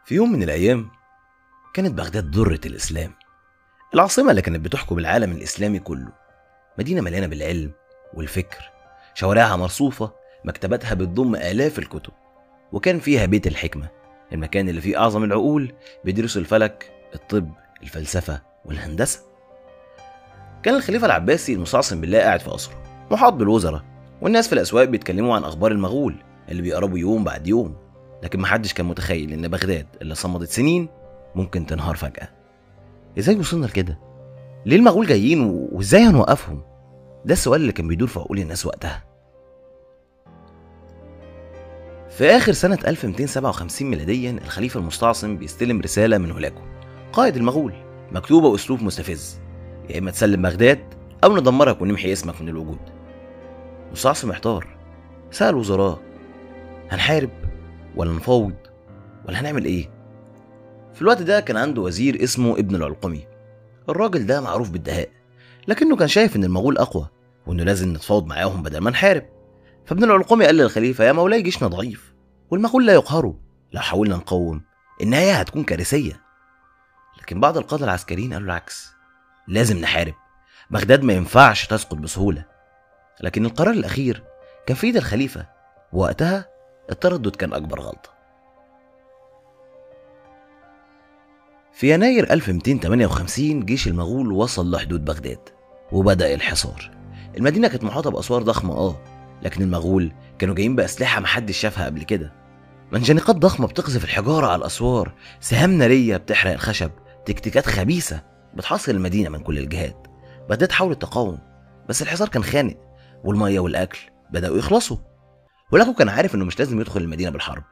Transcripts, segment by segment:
في يوم من الأيام كانت بغداد ذرة الإسلام، العاصمة اللي كانت بتحكم العالم الإسلامي كله. مدينة مليانة بالعلم والفكر، شوارعها مرصوفة، مكتباتها بتضم آلاف الكتب، وكان فيها بيت الحكمة، المكان اللي فيه أعظم العقول بيدرسوا الفلك، الطب، الفلسفة والهندسة. كان الخليفة العباسي المستعصم بالله قاعد في قصره محاط بالوزراء، والناس في الأسواق بيتكلموا عن أخبار المغول اللي بيقربوا يوم بعد يوم، لكن محدش كان متخيل إن بغداد اللي صمدت سنين ممكن تنهار فجأة. إزاي وصلنا لكده؟ ليه المغول جايين وإزاي هنوقفهم؟ ده السؤال اللي كان بيدور في عقول الناس وقتها. في آخر سنة 1257 ميلاديا الخليفة المستعصم بيستلم رسالة من هولاكو قائد المغول، مكتوبة بأسلوب مستفز: يا إما تسلم بغداد أو ندمرك ونمحي اسمك من الوجود. المستعصم محتار، سأل وزراء: هنحارب ولا نفاوض ولا هنعمل إيه؟ في الوقت ده كان عنده وزير اسمه ابن العلقمي. الراجل ده معروف بالدهاء، لكنه كان شايف إن المغول أقوى وإنه لازم نتفاوض معاهم بدل ما نحارب. فابن العلقمي قال للخليفة: يا مولاي جيشنا ضعيف والمغول لا يقهروا، لو حاولنا نقوم النهاية هتكون كارثية. لكن بعض القادة العسكريين قالوا العكس: لازم نحارب، بغداد ما ينفعش تسقط بسهولة. لكن القرار الأخير كان في ايد الخليفة، ووقتها التردد كان أكبر غلطة. في يناير 1258 جيش المغول وصل لحدود بغداد وبدأ الحصار. المدينة كانت محاطة بأسوار ضخمة لكن المغول كانوا جايين بأسلحة محدش شافها قبل كده: منجنيقات ضخمة بتقذف الحجارة على الأسوار، سهام نارية بتحرق الخشب، تكتيكات خبيثة بتحاصر المدينة من كل الجهات. بغداد حاولت تقاوم بس الحصار كان خانق، والمية والأكل بدأوا يخلصوا. ولكن كان عارف إنه مش لازم يدخل المدينة بالحرب،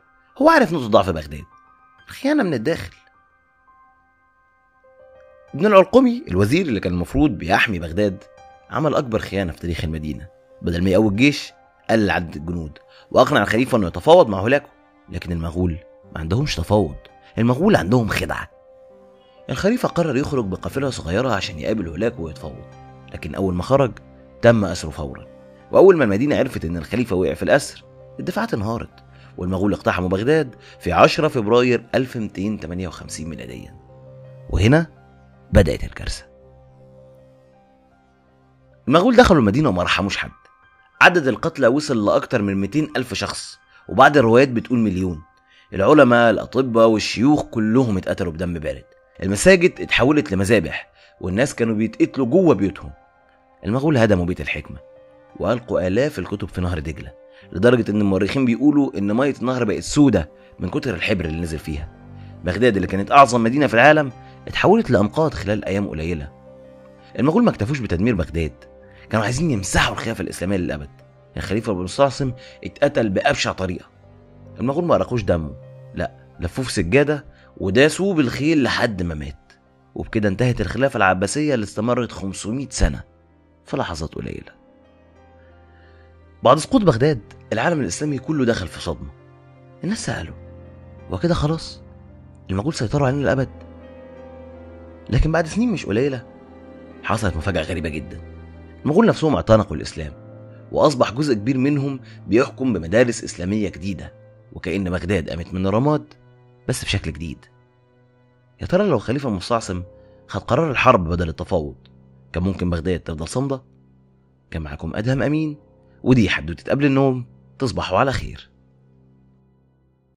هو عارف نقطة ضعف بغداد: الخيانة من الداخل. ابن العلقمي الوزير اللي كان المفروض بيحمي بغداد عمل أكبر خيانة في تاريخ المدينة. بدل ما يقوي الجيش قلل عدد الجنود وأقنع الخليفة إنه يتفاوض مع هولاكو، لكن المغول ما عندهمش تفاوض، المغول عندهم خدعة. الخليفة قرر يخرج بقافلة صغيرة عشان يقابل هولاكو ويتفاوض، لكن أول ما خرج تم أسره فورا. وأول ما المدينة عرفت إن الخليفة وقع في الأسر الدفاعات انهارت، والمغول اقتحموا بغداد في 10 فبراير 1258 ميلاديا. وهنا بدأت الكارثة. المغول دخلوا المدينة وما رحموش حد، عدد القتلى وصل لأكتر من 200,000 شخص، وبعض الروايات بتقول مليون. العلماء، الأطباء والشيوخ كلهم اتقتلوا بدم بارد، المساجد اتحولت لمذابح، والناس كانوا بيتقتلوا جوه بيوتهم. المغول هدموا بيت الحكمة وألقوا آلاف الكتب في نهر دجلة، لدرجة إن المؤرخين بيقولوا إن مية النهر بقت سودة من كتر الحبر اللي نزل فيها. بغداد اللي كانت أعظم مدينة في العالم اتحولت لأنقاض خلال أيام قليلة. المغول ما اكتفوش بتدمير بغداد، كانوا عايزين يمسحوا الخلافة الإسلامية للأبد. الخليفة المستعصم اتقتل بأبشع طريقة. المغول ما أرقوش دمه، لا، لفوه في سجادة وداسوه بالخيل لحد ما مات. وبكده انتهت الخلافة العباسية اللي استمرت 500 سنة في لحظات قليلة. بعد سقوط بغداد العالم الإسلامي كله دخل في صدمة. الناس سألوا: وكده خلاص المغول سيطروا علينا للأبد؟ لكن بعد سنين مش قليلة حصلت مفاجأة غريبة جدا. المغول نفسهم اعتنقوا الإسلام، وأصبح جزء كبير منهم بيحكم بمدارس إسلامية جديدة، وكأن بغداد قامت من الرماد بس بشكل جديد. يا ترى لو الخليفة المستعصم خد قرار الحرب بدل التفاوض كان ممكن بغداد تفضل صامدة؟ كان معاكم أدهم أمين، ودي حدوتة قبل النوم. تصبحوا على خير.